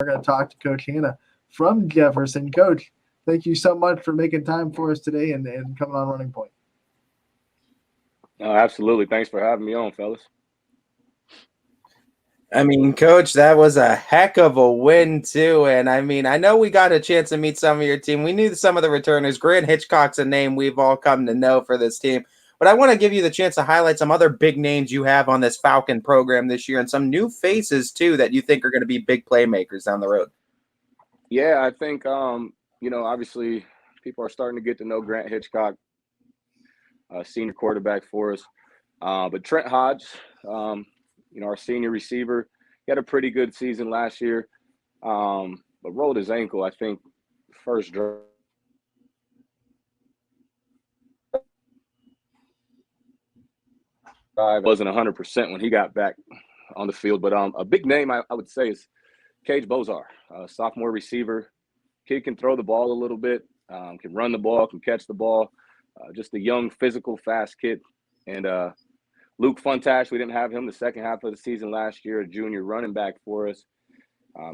We're going to talk to Coach Hanna from Jefferson. Coach, thank you so much for making time for us today and coming on Running Point. Absolutely. Thanks for having me on, fellas. I mean, Coach, that was a heck of a win, too. And, I mean, I know we got a chance to meet some of your team. We knew some of the returners. Grant Hitchcock's a name we've all come to know for this team. But I want to give you the chance to highlight some other big names you have on this Falcon program this year and some new faces, too, that you think are going to be big playmakers down the road. Yeah, I think, obviously people are starting to get to know Grant Hitchcock, senior quarterback for us. But Trent Hodge, our senior receiver, he had a pretty good season last year, but rolled his ankle, I think, first drive. Wasn't 100% when he got back on the field. But a big name I would say is Cage Bozar, sophomore receiver. Kid can throw the ball a little bit, can run the ball, can catch the ball. Just a young, physical, fast kid. And Luke Funtash, we didn't have him the second half of the season last year, a junior running back for us.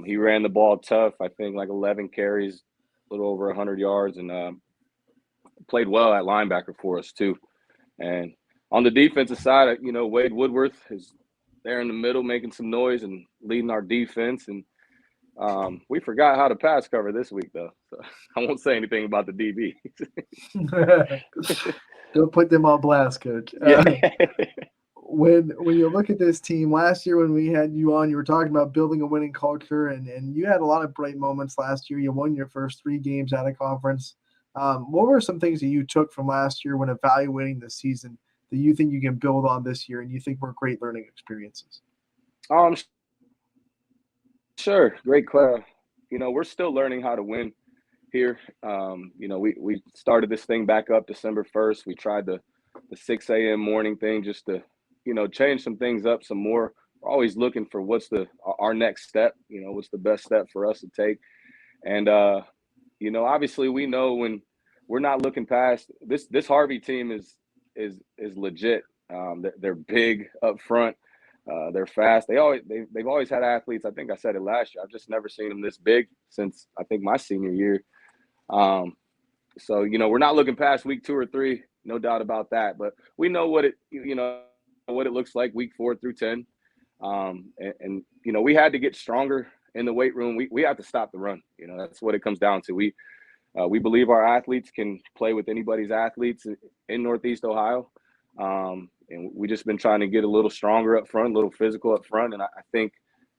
He ran the ball tough, I think like 11 carries, a little over 100 yards, and played well at linebacker for us too. And on the defensive side, Wade Woodworth is there in the middle making some noise and leading our defense. And we forgot how to pass cover this week, though. So I won't say anything about the DB. Don't put them on blast, Coach. Yeah. When you look at this team, last year when we had you on, you were talking about building a winning culture, and you had a lot of bright moments last year. You won your first 3 games out of conference. What were some things that you took from last year when evaluating the season that you think you can build on this year and you think were great learning experiences? Sure. Great question. We're still learning how to win here. We started this thing back up December 1st. We tried the 6 a.m. morning thing just to, change some things up some more. We're always looking for what's our next step, what's the best step for us to take. And, obviously we know when we're not looking past this Harvey team is legit. They're big up front. They're fast. They've always had athletes. I think I said it last year. I've just never seen them this big since I think my senior year. So we're not looking past week 2 or 3, no doubt about that. But we know what it looks like week 4 through 10. And we had to get stronger in the weight room. We have to stop the run. That's what it comes down to. We believe our athletes can play with anybody's athletes in Northeast Ohio. And we just been trying to get a little stronger up front, a little physical up front. And I think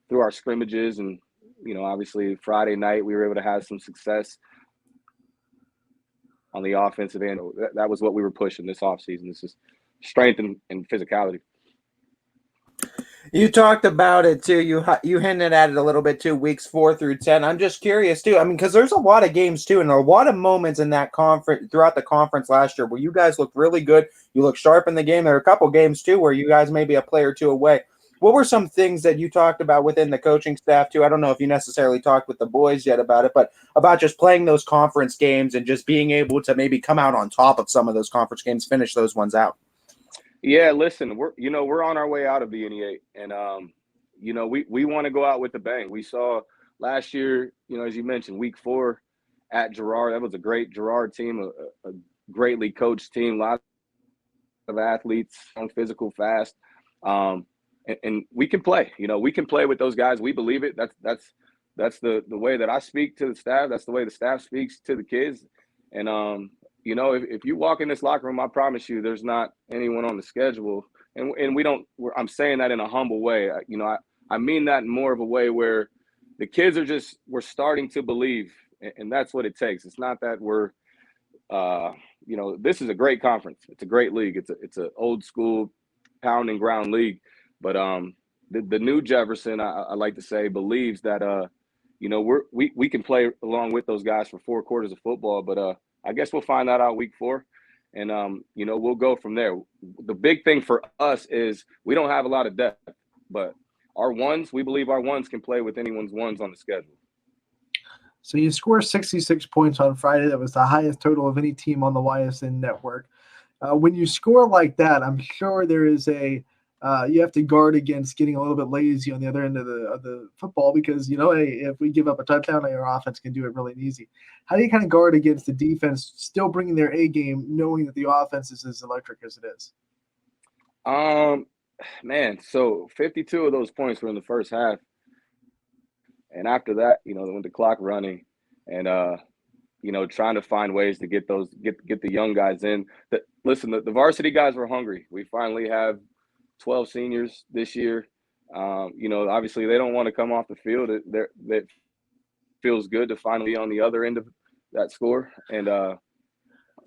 through our scrimmages and, obviously Friday night, we were able to have some success on the offensive end. That was what we were pushing this offseason. This is strength and physicality. You talked about it too. You hinted at it a little bit too. Weeks 4 through 10. I'm just curious too. I mean, because there's a lot of games too, and a lot of moments in that conference throughout the conference last year where you guys looked really good. You looked sharp in the game. There are a couple games too where you guys may be a play or 2 away. What were some things that you talked about within the coaching staff too? I don't know if you necessarily talked with the boys yet about it, but about just playing those conference games and just being able to maybe come out on top of some of those conference games, finish those ones out. Yeah, listen, we're on our way out of the NE8, and we want to go out with a bang. We saw last year, as you mentioned, week 4 at Girard. That was a great Girard team, a greatly coached team, lots of athletes, young, physical, fast, and we can play. We can play with those guys. We believe it. That's the way that I speak to the staff. That's the way the staff speaks to the kids, and if you walk in this locker room, I promise you there's not anyone on the schedule. And we don't – I'm saying that in a humble way. I mean that in more of a way where the kids we're starting to believe, and that's what it takes. It's not that we're this is a great conference. It's a great league. It's an old school pound and ground league. But the new Jefferson, I like to say, believes that, we can play along with those guys for 4 quarters of football. But I guess we'll find that out week 4, and we'll go from there. The big thing for us is we don't have a lot of depth, but we believe our ones can play with anyone's ones on the schedule. So you scored 66 points on Friday. That was the highest total of any team on the YSN network. When you score like that, I'm sure there is a you have to guard against getting a little bit lazy on the other end of the football because, hey, if we give up a touchdown, our offense can do it really easy. How do you kind of guard against the defense still bringing their A game, knowing that the offense is as electric as it is? Man, so 52 of those points were in the first half. And after that, when the clock running and, trying to find ways to get the young guys in. Listen, the varsity guys were hungry. We finally have 12 seniors this year. Obviously they don't want to come off the field. It feels good to finally be on the other end of that score. And,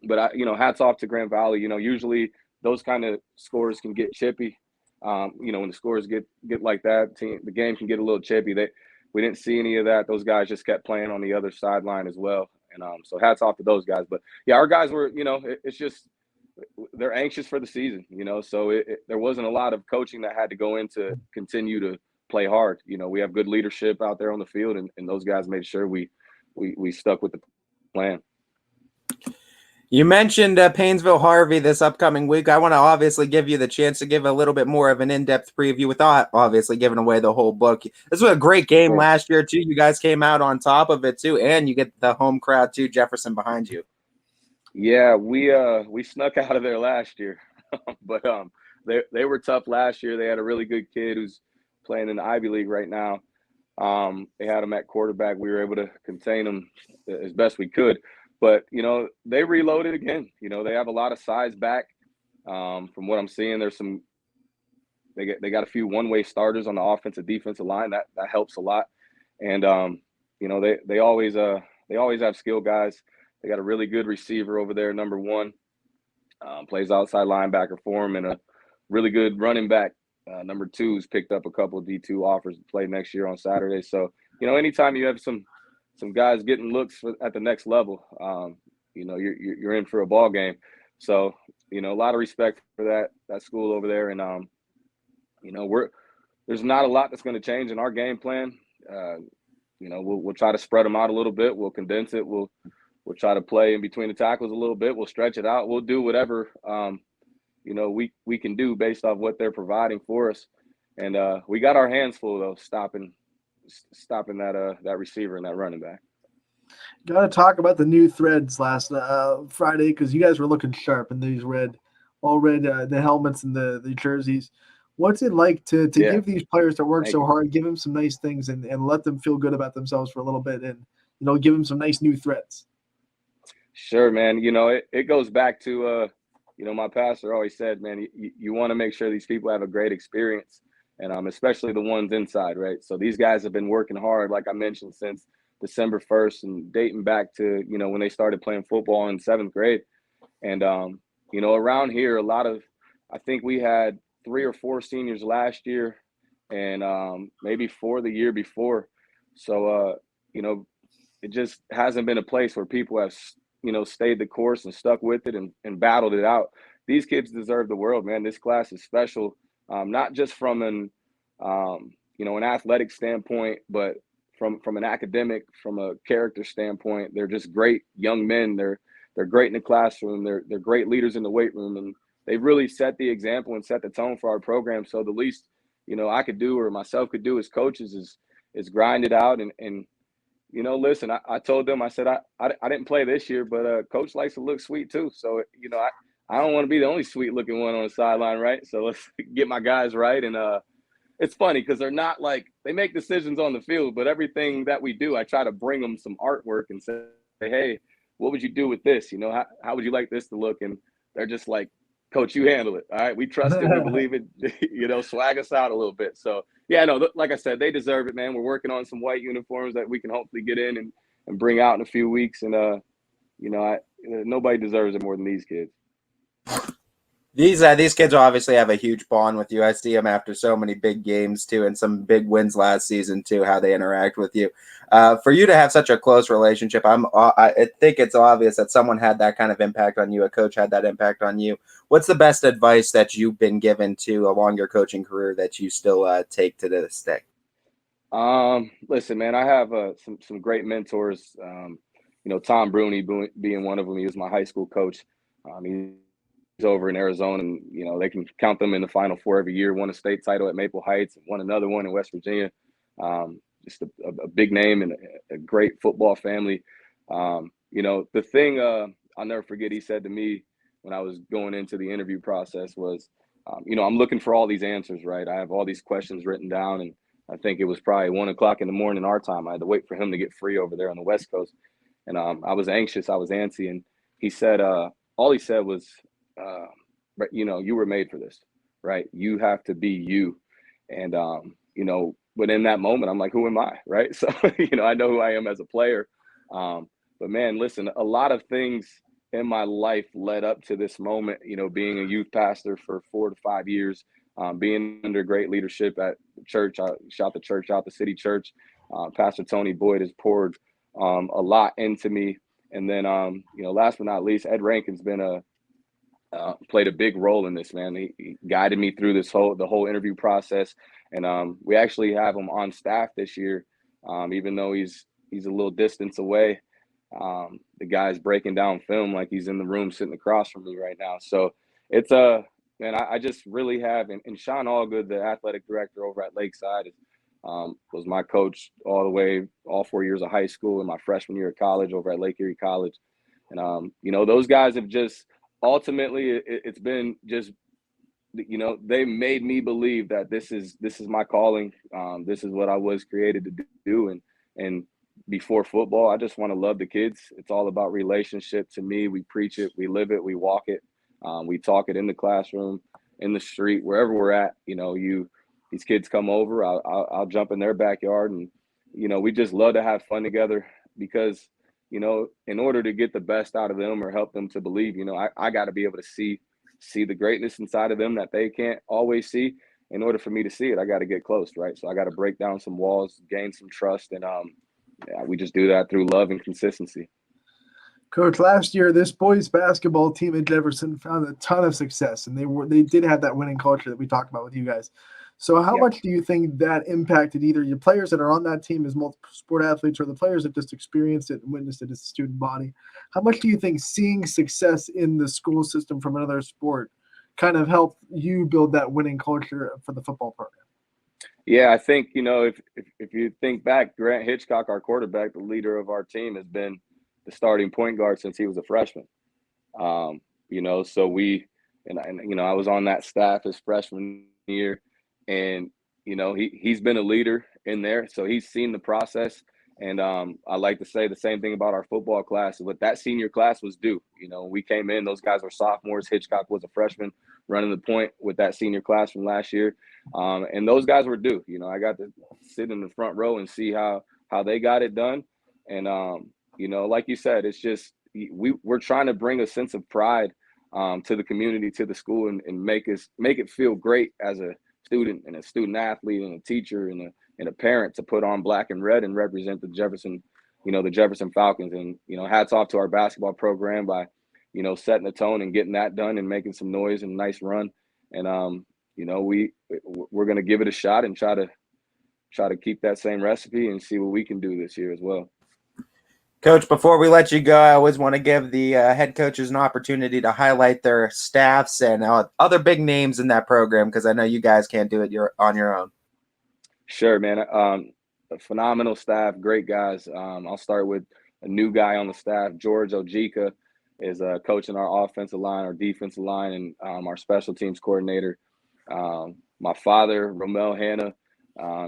but hats off to Grand Valley. Usually those kind of scores can get chippy. When the scores get like that, the game can get a little chippy. We didn't see any of that. Those guys just kept playing on the other sideline as well. And so hats off to those guys. But yeah, our guys were, it's just they're anxious for the season, so there wasn't a lot of coaching that had to go into continue to play hard. We have good leadership out there on the field, and those guys made sure we stuck with the plan. You mentioned Painesville Harvey this upcoming week. I want to obviously give you the chance to give a little bit more of an in-depth preview without obviously giving away the whole book. This was a great game last year, too. You guys came out on top of it, too, and you get the home crowd, too, Jefferson behind you. Yeah, we snuck out of there last year, but they were tough last year. They had a really good kid who's playing in the Ivy League right now. They had him at quarterback. We were able to contain him as best we could. But, they reloaded again. They have a lot of size back. From what I'm seeing, they got a few one-way starters on the offensive defensive line. That helps a lot. And, they always have skill guys. They got a really good receiver over there, number 1. Plays outside linebacker for him, and a really good running back, number 2, who's picked up a couple of D2 offers to play next year on Saturday. So, anytime you have some guys getting looks at the next level, you're in for a ball game. So, a lot of respect for that school over there. And, there's not a lot that's going to change in our game plan. We'll try to spread them out a little bit. We'll condense it. We'll try to play in between the tackles a little bit. We'll stretch it out. We'll do whatever, we can do based off what they're providing for us. And we got our hands full, though, stopping that receiver and that running back. Got to talk about the new threads last Friday because you guys were looking sharp in these all red the helmets and the jerseys. What's it like to give these players that work so hard, give them some nice things and let them feel good about themselves for a little bit and, give them some nice new threads? Sure, man. It goes back to, my pastor always said, man, you want to make sure these people have a great experience. And especially the ones inside, right? So these guys have been working hard, like I mentioned, since December 1st and dating back to, when they started playing football in 7th grade. And, around here, I think we had 3 or 4 seniors last year and maybe 4 the year before. So, it just hasn't been a place where people have, stayed the course and stuck with it and battled it out. These kids deserve the world, man. This class is special. Not just from an athletic standpoint, but from an academic, from a character standpoint. They're just great young men. They're great in the classroom. They're great leaders in the weight room, and they really set the example and set the tone for our program. So the least I could do or myself could do as coaches is grind it out and listen. I told them, I said I didn't play this year, but coach likes to look sweet too. So I don't want to be the only sweet looking one on the sideline, right? So let's get my guys right. And it's funny because they're not they make decisions on the field, but everything that we do, I try to bring them some artwork and say, hey, what would you do with this? How would you like this to look? And they're just like, Coach, you handle it. All right, we trust it, we believe it. Swag us out a little bit. So yeah, no, like I said, they deserve it, man. We're working on some white uniforms that we can hopefully get in and bring out in a few weeks. And nobody deserves it more than these kids. These kids obviously have a huge bond with you. I see them after so many big games too, and some big wins last season too. How they interact with you, for you to have such a close relationship, I think it's obvious that someone had that kind of impact on you. A coach had that impact on you. What's the best advice that you've been given to along your coaching career that you still take to this day? Listen, man, I have some great mentors. Tom Bruni being one of them. He was my high school coach. He's over in Arizona, and they can count them in the Final Four every year. Won a state title at Maple Heights, and won another one in West Virginia. Just a big name and a great football family. The thing I'll never forget he said to me when I was going into the interview process was, I'm looking for all these answers, right? I have all these questions written down, and I think it was probably 1 o'clock in the morning our time. I had to wait for him to get free over there on the West Coast. And I was anxious. I was antsy. And he said, all he said was, you were made for this, right? You have to be you. And, but in that moment, I'm like, who am I, right? So, I know who I am as a player. But, man, listen, a lot of things in my life led up to this moment, being a youth pastor for 4 to 5 years, being under great leadership at the church. I shout the church out, the city church. Pastor Tony Boyd has poured a lot into me. And then, last but not least, Ed Rankin's been played a big role in this, man. He guided me through the whole interview process. And we actually have him on staff this year, even though he's a little distance away. The guy's breaking down film like he's in the room sitting across from me right now. So it's man, I just really have, and Sean Allgood, the athletic director over at Lakeside, was my coach all 4 years of high school and my freshman year of college over at Lake Erie College. And, those guys have just ultimately, it's been just, they made me believe that this is my calling. This is what I was created to do. And before football, I just want to love the kids. It's all about relationship to me. We preach it, we live it, we walk it. We talk it in the classroom, in the street, wherever we're at. These kids come over, I'll jump in their backyard, and we just love to have fun together because in order to get the best out of them or help them to believe, I got to be able to see the greatness inside of them that they can't always see. In order for me to see it, I got to get close, right? So I got to break down some walls, gain some trust, and we just do that through love and consistency. Coach, last year this boys basketball team at Jefferson found a ton of success, and they did have that winning culture that we talked about with you guys. So how much do you think that impacted either your players that are on that team as multiple sport athletes or the players that just experienced it and witnessed it as a student body? How much do you think seeing success in the school system from another sport kind of helped you build that winning culture for the football program? Yeah, I think, if you think back, Grant Hitchcock, our quarterback, the leader of our team, has been the starting point guard since he was a freshman. So I was on that staff his freshman year, and he's been a leader in there, so he's seen the process. And I like to say the same thing about our football class. What that senior class was due. We came in; those guys were sophomores. Hitchcock was a freshman running the point with that senior class from last year, and those guys were due. I got to sit in the front row and see how they got it done. And like you said, it's just we're trying to bring a sense of pride to the community, to the school, and make it feel great as a student and a student athlete and a teacher and a parent to put on black and red and represent the Jefferson Falcons. And hats off to our basketball program by setting the tone and getting that done and making some noise and a nice run. And we're going to give it a shot and try to keep that same recipe and see what we can do this year as well. Coach, before we let you go, I always want to give the head coaches an opportunity to highlight their staffs and other big names in that program, because I know you guys can't do it on your own. Sure, man. A phenomenal staff, great guys. I'll start with a new guy on the staff. George Ojika is coaching our offensive line, our defensive line, and our special teams coordinator. My father, Romel Hanna,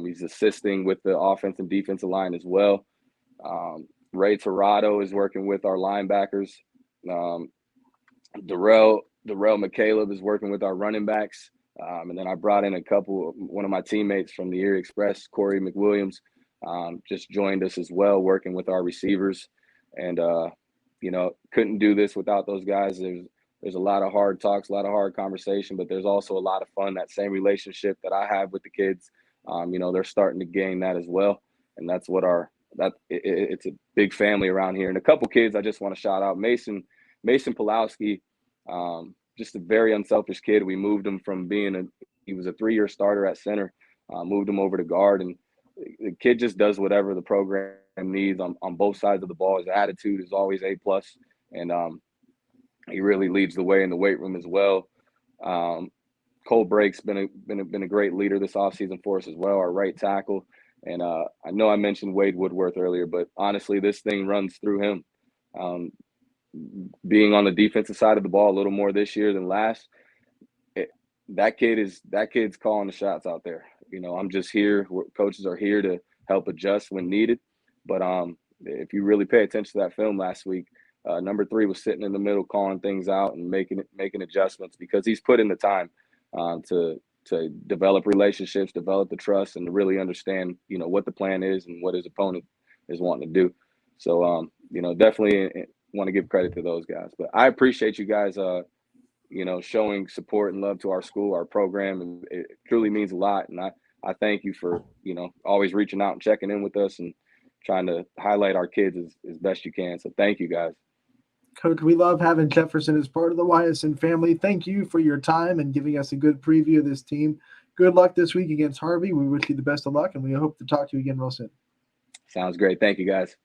he's assisting with the offense and defensive line as well. Ray Torado is working with our linebackers. Darrell McCaleb is working with our running backs. And then I brought in one of my teammates from the Erie Express, Corey McWilliams, just joined us as well, working with our receivers. And, couldn't do this without those guys. There's a lot of hard talks, a lot of hard conversation, but there's also a lot of fun. That same relationship that I have with the kids, they're starting to gain that as well. And that's what it's a big family around here. And a couple kids I just want to shout out. Mason Pulowski, just a very unselfish kid. We moved him from he was a 3-year starter at center, moved him over to guard, and the kid just does whatever the program needs on both sides of the ball. His attitude is always A+, and He really leads the way in the weight room as well. Cole Brake's been a great leader this offseason for us as well, our right tackle. And I know I mentioned Wade Woodworth earlier, but honestly, this thing runs through him. Being on the defensive side of the ball a little more this year than last, that kid's calling the shots out there. I'm just here. Coaches are here to help adjust when needed. But if you really pay attention to that film last week, number 3 was sitting in the middle, calling things out and making adjustments because he's put in the time to develop relationships, develop the trust, and to really understand, what the plan is and what his opponent is wanting to do. So, definitely want to give credit to those guys. But I appreciate you guys, showing support and love to our school, our program, and it truly means a lot. And I thank you for, always reaching out and checking in with us and trying to highlight our kids as best you can. So thank you guys. Coach, we love having Jefferson as part of the YSN family. Thank you for your time and giving us a good preview of this team. Good luck this week against Harvey. We wish you the best of luck, and we hope to talk to you again real soon. Sounds great. Thank you, guys.